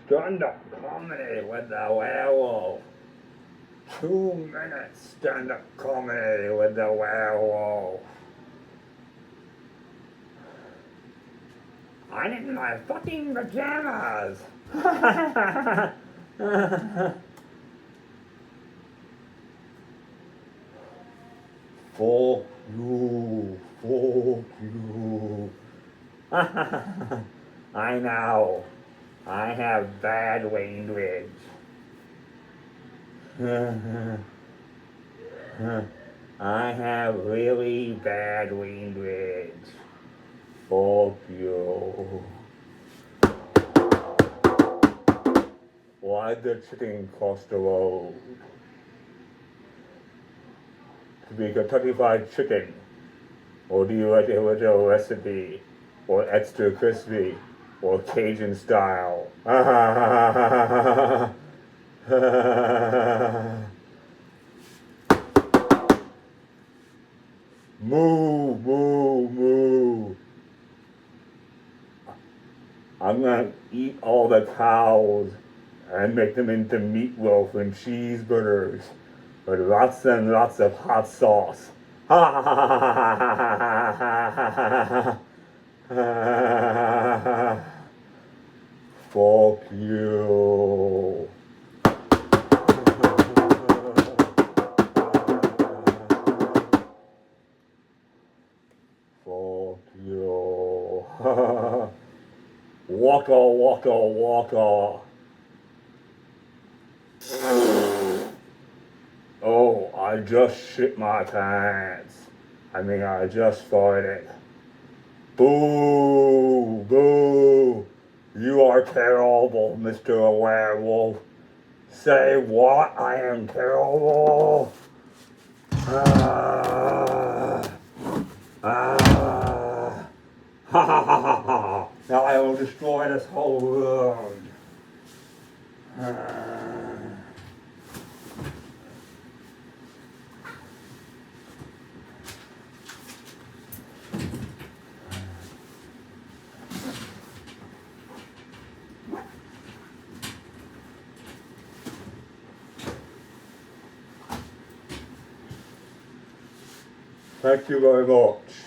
stand-up comedy with the werewolf. 2 minutes stand-up comedy with the werewolf. I'm in my fucking pajamas. Fuck you, fuck you. I know. I have bad language. I have really bad language. Fuck you. Why'd the chicken cross the road? To be Kentucky Fried Chicken? Or do you like the original recipe? Or extra crispy? Or Cajun style? Moo, moo, moo. I'm gonna eat all the cows and make them into meatloaf and cheeseburgers with lots and lots of hot sauce. Fuck you. Fuck you. Waka, waka, waka. Oh, I just shit my pants. I just farted. Boo, boo. You are terrible, Mr. Werewolf. Say what? I am terrible. Ha ha ha ha ha. Now I will destroy this whole world. Thank you very much.